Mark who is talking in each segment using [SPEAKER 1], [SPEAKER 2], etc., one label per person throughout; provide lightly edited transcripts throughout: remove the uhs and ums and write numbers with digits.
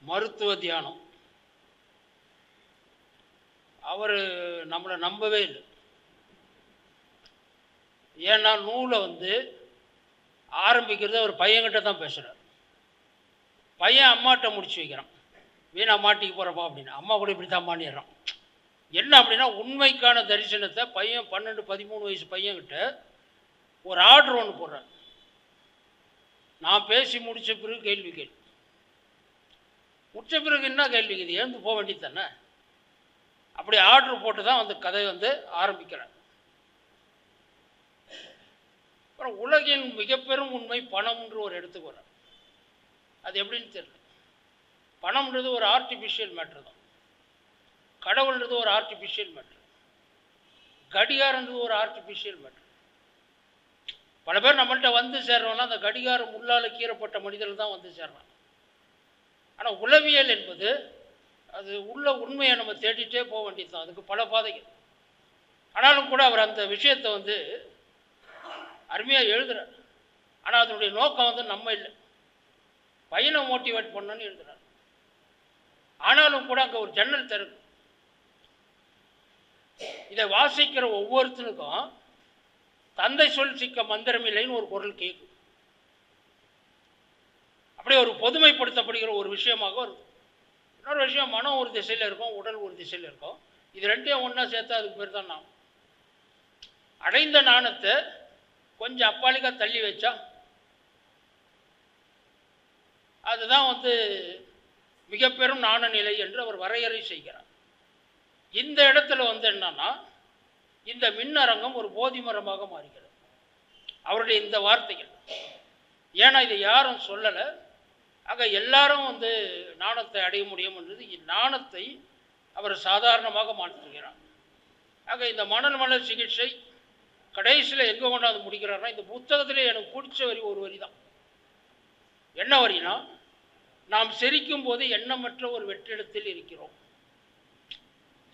[SPEAKER 1] மருத்துவ தியானம். அவர் நம்மளை நம்பவே இல்லை. ஏன்னா நூலை ஆரம்பிக்கிறது அவர் பையன்கிட்ட தான் பேசுகிறார். பையன் அம்மாட்ட முடிச்சு வைக்கிறான், வீணா மாட்டிக்கு போகிறப்பா அப்படின்னு. அம்மா கூட இப்படி தான் மாட்டிடுறான். என்ன அப்படின்னா, உண்மைக்கான தரிசனத்தை பையன் 12-13 வயசு பையன்கிட்ட ஒரு ஆர்டர் ஒன்று போடுறார். நான் பேசி முடித்த பிறகு கேள்வி கேள்வி. முடித்த பிறகு என்ன கேள்வி கேள்வி? எழுந்து போக வேண்டியது தானே. அப்படி ஆர்டர் போட்டு தான் அந்த கதை ஆரம்பிக்கிறார். அப்புறம் உலகின் மிக பெரும் உண்மை பணம்ன்ற ஒரு இடத்துக்கு வர. அது எப்படின்னு தெரியல. பணம்ன்றது ஒரு ஆர்டிஃபிஷியல் மேட்ரு தான். கடவுள்ன்றது ஒரு ஆர்டிஃபிஷியல் மேட்ரு. கடிகாரன்றது ஒரு ஆர்டிஃபிஷியல் மேட்ரு. பல பேர் நம்மள்கிட்ட சேர்றோம்னா அந்த கடிகாரம் முள்ளால் கீறப்பட்ட மனிதர்கள் தான் சேர்றான். ஆனால் உளவியல் என்பது அது உள்ள உண்மையை நம்ம தேடிட்டே போக வேண்டியது தான். அதுக்கு பல பாதைகள். ஆனாலும் கூட அவர் அந்த விஷயத்தை அருமையாக எழுதுகிறார். ஆனால் அதனுடைய நோக்கம் நம்ம இல்லை, பையனை மோட்டிவேட் பண்ணணும்னு எழுதுகிறார். ஆனாலும் கூட அங்கே ஒரு ஜன்னல் திறக்கு. இதை வாசிக்கிற ஒவ்வொருத்தனுக்கும் தந்தை சொல் சிக்க மந்திரமில்லைன்னு ஒரு குரல் கேட்கும். அப்படியே ஒரு பொதுமைப்படுத்தப்படுகிற ஒரு விஷயமாக வருது. இன்னொரு விஷயம், மனம் ஒரு திசையில் இருக்கும், உடல் ஒரு திசையில் இருக்கும். இது ரெண்டையும் ஒன்றா சேர்த்தா அதுக்கு பேர் தான் நாணம். அடைந்த நாணத்தை கொஞ்சம் அப்பாலிக்கா தள்ளி வச்சா அதுதான் மிக பெரும் நாண நிலை என்று அவர் வரையறை செய்கிறார். இந்த இடத்துல என்னன்னா, இந்த மின்னரங்கம் ஒரு போதி மரமாக மாறுகிறது. அவருடைய இந்த வார்த்தைகள். ஏன்னா இதை யாரும் சொல்லலை. ஆக எல்லாரும் நாணத்தை அடைய முடியும் என்றது நாணத்தை அவர் சாதாரணமாக மாற்றுகிறார். ஆக இந்த மணல் மலர் சிகிச்சை கடைசியில் எங்கே கொண்டாந்து முடிக்கிறார்னா, இந்த புத்தகத்திலே எனக்கு பிடிச்ச வரி ஒரு வரி தான். என்ன வரினா, நாம் சிரிக்கும் போது எண்ணமற்ற ஒரு வெற்றிடத்தில் இருக்கிறோம்.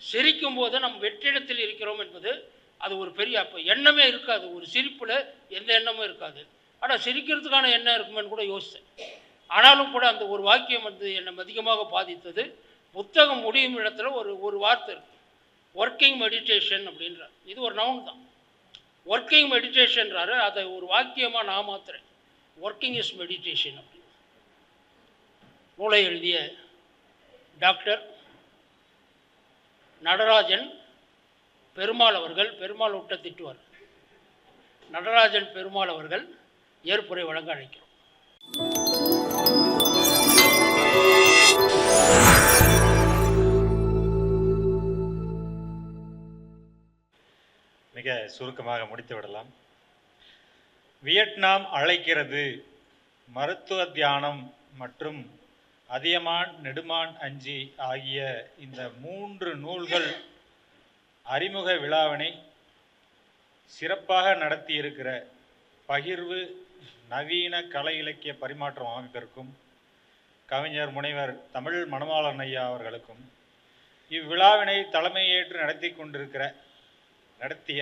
[SPEAKER 1] சிரிக்கும் போது நம் வெற்றிடத்தில் இருக்கிறோம் என்பது அது ஒரு பெரிய அப்போ எண்ணமே இருக்காது. ஒரு சிரிப்பில் எந்த எண்ணமும் இருக்காது. ஆனால் சிரிக்கிறதுக்கான எண்ணம் இருக்குமென்னு கூட யோசித்தேன். ஆனாலும் கூட அந்த ஒரு வாக்கியம் என்னை அதிகமாக பாதித்தது. புத்தகம் முடியும் இடத்துல ஒரு வார்த்தை இருக்கு, ஒர்க்கிங் மெடிடேஷன் அப்படின்றார். இது ஒரு நவுன் தான். ஒர்க்கிங் மெடிடேஷன்றாரு. அதை ஒரு வாக்கியமாக நான் மாத்துறேன், ஒர்க்கிங் இஸ் மெடிடேஷன் அப்படின்னு. நூலை எழுதிய டாக்டர் நடராஜன் பெருமாள் அவர்கள், பெருமாள் விட்ட திட்டுவார், நடராஜன் பெருமாள் அவர்கள் ஏற்புரை வழங்க அழைக்கிறோம்.
[SPEAKER 2] மிக சுருக்கமாக முடித்து விடலாம். வியட்நாம் அழைக்கிறது, மருத்துவ தியானம் மற்றும் அதியமான் நெடுமான் அஞ்சி ஆகிய இந்த 3 நூல்கள் அறிமுக விழாவினை சிறப்பாக நடத்தியிருக்கிற பகிர்வு நவீன கலை இலக்கிய பரிமாற்றம் அமைப்பிற்கும் கவிஞர் முனைவர் தமிழ் மணவாளன் ஐயா அவர்களுக்கும், இவ்விழாவினை தலைமையேற்று நடத்திய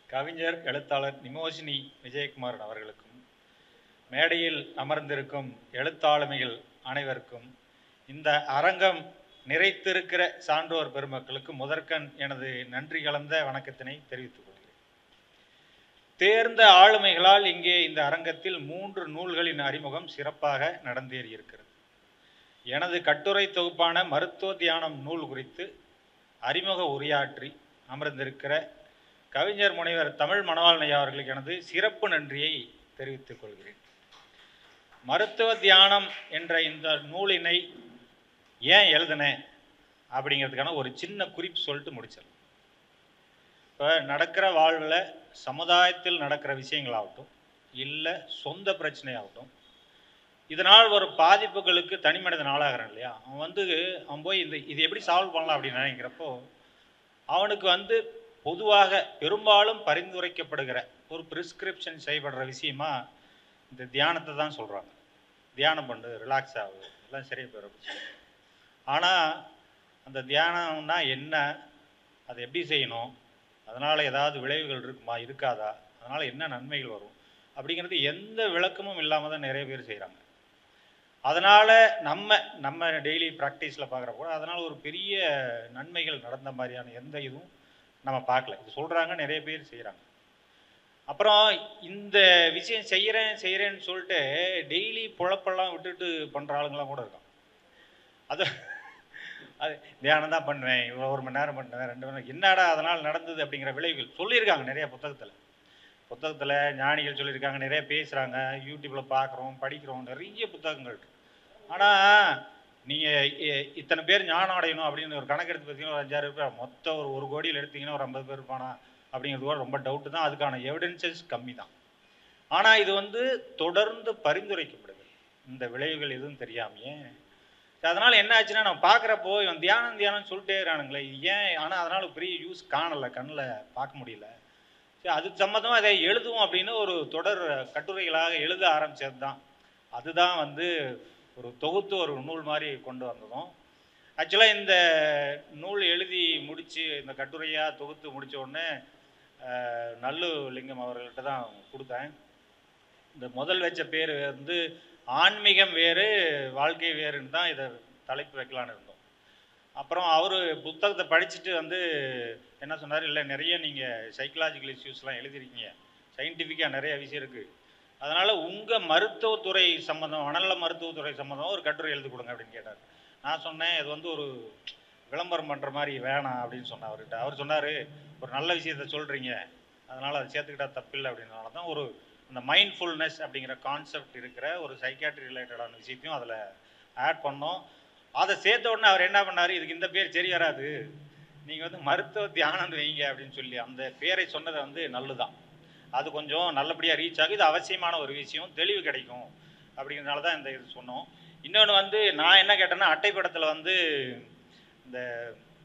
[SPEAKER 2] கவிஞர் எழுத்தாளர் நிமோஷினி விஜயகுமாரன் அவர்களுக்கும், மேடையில் அமர்ந்திருக்கும் எழுத்தாளுமைகள் அனைவருக்கும், இந்த அரங்கம் நிறைத்திருக்கிற சான்றோர் பெருமக்களுக்கு முதற்கண் எனது நன்றி கலந்த வணக்கத்தினை தெரிவித்துக் கொள்கிறேன். தேர்ந்த ஆளுமைகளால் இங்கே இந்த அரங்கத்தில் 3 நூல்களின் அறிமுகம் சிறப்பாக நடந்தேறியிருக்கிறது. எனது கட்டுரை தொகுப்பான மருத்துவ தியானம் நூல் குறித்து அறிமுக உரையாற்றி அமர்ந்திருக்கிற கவிஞர் முனைவர் தமிழ் மணவாளன் ஐயா அவர்களுக்கு எனது சிறப்பு நன்றியை தெரிவித்துக் கொள்கிறேன். மருத்துவ தியானம் என்ற இந்த நூலினை ஏன் எழுதினேன் அப்படிங்கிறதுக்கான ஒரு சின்ன குறிப்பு சொல்லிட்டு முடிச்சிடலாம். இப்போ நடக்கிற வாழ்வில் சமுதாயத்தில் நடக்கிற விஷயங்களாகட்டும், இல்லை சொந்த பிரச்சனையாகட்டும், இதனால் ஒரு பாதிப்புகளுக்கு தனி மனிதன் ஆளாகிறான் இல்லையா, அவன் போய் இது எப்படி சால்வ் பண்ணலாம் அப்படின்னு நினைக்கிறப்போ அவனுக்கு பொதுவாக பெரும்பாலும் பரிந்துரைக்கப்படுகிற ஒரு ப்ரிஸ்கிரிப்ஷன் செய்யப்படுற விஷயமா இந்த தியானத்தை தான் சொல்கிறாங்க. தியானம் பண்ணு, ரிலாக்ஸ் ஆகுது, எல்லாம் சரியாக போயிடும். ஆனால் அந்த தியானம்னா என்ன, அதை எப்படி செய்யணும், அதனால் ஏதாவது விளைவுகள் இருக்குமா இருக்காதா, அதனால் என்ன நன்மைகள் வரும் அப்படிங்கிறது எந்த விளக்கமும் இல்லாமல் தான் நிறைய பேர் செய்கிறாங்க. அதனால் நம்ம டெய்லி ப்ராக்டிஸில் பார்க்குறப்போ அதனால் ஒரு பெரிய நன்மைகள் நடந்த மாதிரியான எந்த இதுவும் நம்ம பார்க்கல. இது சொல்கிறாங்க, நிறைய பேர் செய்கிறாங்க. அப்புறம் இந்த விஷயம் செய்கிறேன்னு சொல்லிட்டு டெய்லி பொழப்பெல்லாம் விட்டுட்டு பண்ணுற ஆளுங்களாம் கூட இருக்கும். அது தியானம் தான் பண்ணுவேன், இவ்வளோ 1 மணி நேரம் பண்ணுவேன், 2 மணி நேரம், என்னடா அதனால் நடந்தது அப்படிங்கிற விளைவுகள் சொல்லியிருக்காங்க நிறைய புத்தகத்தில் ஞானிகள் சொல்லியிருக்காங்க, நிறைய பேசுகிறாங்க, யூடியூப்பில் பார்க்குறோம், படிக்கிறோம், நிறைய புத்தகங்கள் இருக்கு. ஆனால் நீங்கள் இத்தனை பேர் ஞானம் அடையணும் அப்படின்னு ஒரு கணக்கெடுத்து பார்த்தீங்கன்னா ஒரு 5-6 பேர், மொத்தம் ஒரு 1 கோடியில் எடுத்திங்கன்னா ஒரு 50 பேர் இருப்பானா அப்படிங்கிறது கூட ரொம்ப டவுட்டு தான். அதுக்கான எவிடன்சஸ் கம்மி தான். ஆனால் இது தொடர்ந்து பரிந்துரைக்கப்படுது, இந்த விளைவுகள் எதுவும் தெரியாமையே. அதனால் என்ன ஆச்சுன்னா, நம்ம பார்க்குறப்போ இவன் தியானம் சொல்லிட்டே இருக்கிறானுங்களே, ஏன்? ஆனால் அதனால் பெரிய யூஸ் காணலை, கண்ணில் பார்க்க முடியல. சரி, அது சம்மந்தமாக அதை எழுதுவோம் அப்படின்னு ஒரு தொடர் கட்டுரைகளாக எழுத ஆரம்பித்தது தான். அதுதான் ஒரு தொகுத்து ஒரு நூல் மாதிரி கொண்டு வந்ததும். ஆக்சுவலாக இந்த நூல் எழுதி முடித்து இந்த கட்டுரையாக தொகுத்து முடித்த உடனே நல்லு லிங்கம் அவர்கள்ட்ட தான் கொடுத்தேன். இந்த முதல் வச்ச பேர் ஆன்மீகம் வேறு வாழ்க்கை வேறுன்னு தான் இதை தலைப்பு வைக்கலான்னு இருந்தோம். அப்புறம் அவர் புத்தகத்தை படிச்சுட்டு என்ன சொன்னார், இல்லை நிறைய நீங்கள் சைக்கலாஜிக்கல் இஷ்யூஸ்லாம் எழுதிருக்கீங்க, சயின்டிஃபிக்காக நிறைய விஷயம் இருக்குது, அதனால் உங்கள் மருத்துவத்துறை சம்மந்தம், மனநல மருத்துவத்துறை சம்மந்தம் ஒரு கட்டுரை எழுதி கொடுங்க அப்படின்னு கேட்டார். நான் சொன்னேன், இது ஒரு விளம்பரம் பண்ணுற மாதிரி வேணாம் அப்படின்னு சொன்னேன் அவர்கிட்ட. அவர் சொன்னார், ஒரு நல்ல விஷயத்த சொல்கிறீங்க, அதனால் அதை சேர்த்துக்கிட்டா தப்பில்லை அப்படின்றனால தான் அந்த மைண்ட்ஃபுல்னஸ் அப்படிங்கிற கான்செப்ட் இருக்கிற ஒரு சைக்காட்ரி ரிலேட்டடான விஷயத்தையும் அதில் ஆட் பண்ணோம். அதை சேர்த்த உடனே அவர் என்ன பண்ணார், இதுக்கு இந்த பேர் சரி வராது, நீங்கள் மருத்துவ தியானம் வைங்க அப்படின்னு சொல்லி அந்த பேரை சொன்னதை நல்லுதான். அது கொஞ்சம் நல்லபடியாக ரீச் ஆகும், இது அவசியமான ஒரு விஷயம், தெளிவு கிடைக்கும் அப்படிங்கிறதுனால தான் இந்த இது சொன்னோம். இன்னொன்று நான் என்ன கேட்டேன்னா, அட்டைப்படத்தில் இந்த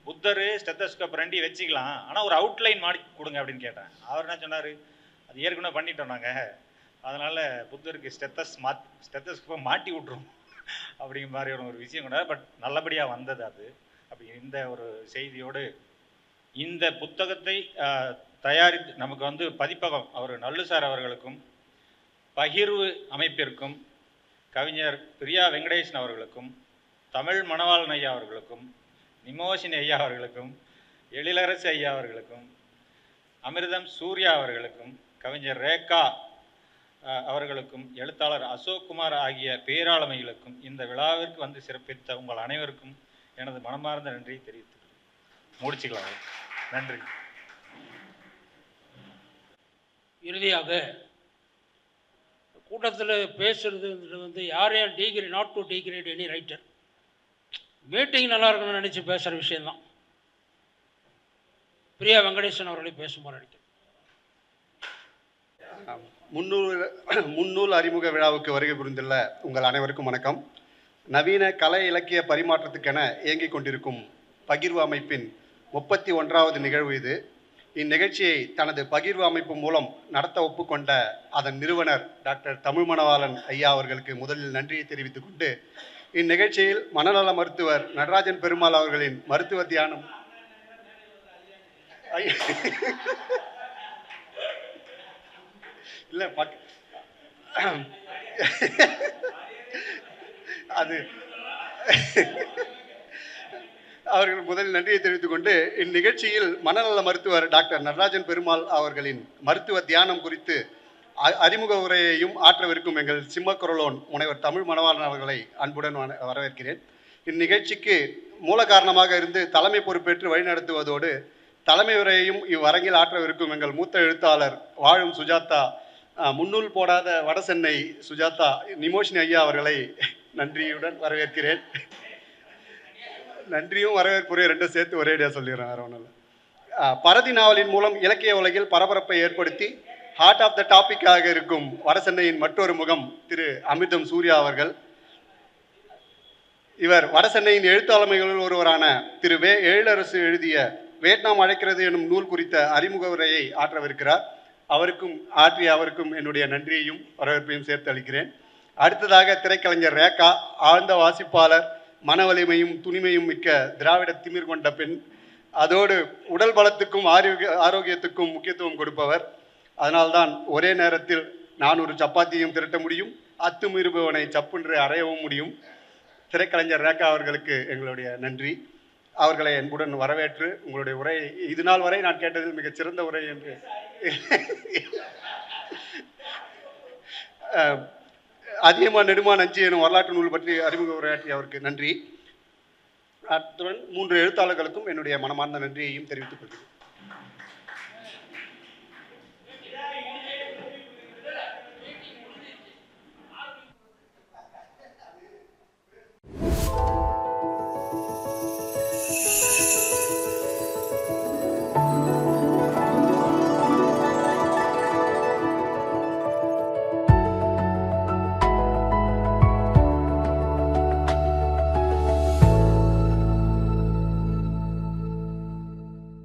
[SPEAKER 2] புத்தர் ஸ்டெத்தஸ்கோப் 2 வச்சுக்கலாம், ஆனால் ஒரு அவுட்லைன் மாடி கொடுங்க அப்படின்னு கேட்டேன். அவர் என்ன சொன்னார், அது ஏற்கனவே பண்ணிட்டோம் நாங்கள், அதனால் புத்தருக்கு ஸ்டெத்தஸ்கோப்பை மாட்டி விட்ருவோம் அப்படிங்கிற மாதிரி ஒரு விஷயம் கொண்டாரு. பட் நல்லபடியாக வந்தது அது. அப்படி இந்த ஒரு செய்தியோடு இந்த புத்தகத்தை தயாரித்து நமக்கு பதிப்பகம் அவர் நல்லு சார் அவர்களுக்கும், பகிர்வு அமைப்பிற்கும், கவிஞர் பிரியா வெங்கடேசன் அவர்களுக்கும், தமிழ் மணவாளன் ஐயா அவர்களுக்கும், நிமோஷினி ஐயா அவர்களுக்கும், எழிலரசு ஐயா அவர்களுக்கும், அமிர்தம் சூர்யா அவர்களுக்கும், கவிஞர் ரேகா அவர்களுக்கும், எழுத்தாளர் அசோக்குமார் ஆகிய பேராளுமைகளுக்கும் இந்த விழாவிற்கு சிறப்பித்த உங்கள் அனைவருக்கும் எனது மனமார்ந்த நன்றியை தெரிவித்து முடிச்சுக்கலாம். நன்றி.
[SPEAKER 1] இறுதியாக கூட்டத்தில் பேசுறது யாரையும் degree not to degrade any writer, meeting நல்லா இருக்கணும்னு நினச்சி பேசுகிற விஷயந்தான். பிரியா வெங்கடேசன் அவர்களை பேசுமாறு அடிக்கிறேன்.
[SPEAKER 3] முன்னூல் அறிமுக விழாவுக்கு வருகை புரிந்துள்ள உங்கள் அனைவருக்கும் வணக்கம். நவீன கலை இலக்கிய பரிமாற்றத்துக்கென இயங்கிக் கொண்டிருக்கும் பகிர்வு அமைப்பின் 31வது நிகழ்வு இது. இந்நிகழ்ச்சியை தனது பகிர்வு அமைப்பு மூலம் நடத்த ஒப்புக்கொண்ட அதன் நிறுவனர் டாக்டர் தமிழ்மணவாளன் ஐயா அவர்களுக்கு முதலில் நன்றியை தெரிவித்துக் கொண்டு, இந்நிகழ்ச்சியில் மனநல மருத்துவர் நடராஜன் பெருமாள் அவர்களின் மருத்துவ தியானம் இல்லை அது அவர்கள் முதலில் நன்றியை தெரிவித்துக் கொண்டு, இந்நிகழ்ச்சியில் மனநல மருத்துவர் டாக்டர் நடராஜன் பெருமாள் அவர்களின் மருத்துவ தியானம் குறித்து அறிமுக உரையையும் ஆற்றவிருக்கும் எங்கள் சிம்மக்குரலோன் முனைவர் தமிழ் மணவாளன் அவர்களை அன்புடன் வரவேற்கிறேன். இந்நிகழ்ச்சிக்கு மூல காரணமாக இருந்து தலைமை பொறுப்பேற்று வழிநடத்துவதோடு தலைமை உரையையும் இவ்வரங்கில் ஆற்றவிருக்கும் எங்கள் மூத்த எழுத்தாளர் வாழும் சுஜாதா, முன்னூல் போடாத வடசென்னை சுஜாதா நிமோஷினி ஐயா அவர்களை நன்றியுடன் வரவேற்கிறேன். நன்றியும் வரவேற்புரையும் ரெண்டும் சேர்த்து ஒரேடியாக சொல்லிடுறேன், வேறு ஒன்றும் இல்லை. பரதி நாவலின் மூலம் இலக்கிய உலகில் பரபரப்பை ஏற்படுத்தி ஹார்ட் ஆஃப் த டாபிக்காக இருக்கும் வடசென்னையின் மற்றொரு முகம் திரு அமிர்தம் சூர்யா அவர்கள். இவர் வடசென்னையின் எழுத்தாளமைகளில் ஒருவரான திரு எழிலரசு எழுதிய வியட்நாம் அழைக்கிறது எனும் நூல் குறித்த அறிமுக உரையை ஆற்றவிருக்கிறார். அவருக்கும் என்னுடைய நன்றியையும் வரவேற்பையும் சேர்த்து அளிக்கிறேன். அடுத்ததாக திரைக்கலைஞர் ரேகா, ஆழ்ந்த வாசிப்பாளர், மன வலிமையும் துணிமையும் மிக்க திராவிட திமிர் கொண்ட பெண், அதோடு உடல் பலத்துக்கும் ஆரோக்கியத்துக்கும் முக்கியத்துவம் கொடுப்பவர். அதனால்தான் ஒரே நேரத்தில் 400 சப்பாத்தியும் திரட்ட முடியும், அத்துமீறுபவனை சப்புன்று அறையவும் முடியும். திரைக்கலைஞர் ரேகா அவர்களுக்கு எங்களுடைய நன்றி. அவர்களை அன்புடன் வரவேற்று உங்களுடைய உரை இது நாள் வரை நான் கேட்டதில் மிகச் சிறந்த உரை என்று அதியமான் நெடுமான் அஞ்சி எனும் வரலாற்று நூல் பற்றி அறிமுக உரையாற்றிய அவருக்கு நன்றி. அத்துடன் 3 எழுத்தாளர்களுக்கும் என்னுடைய மனமார்ந்த நன்றியையும் தெரிவித்துக் கொள்கிறேன்.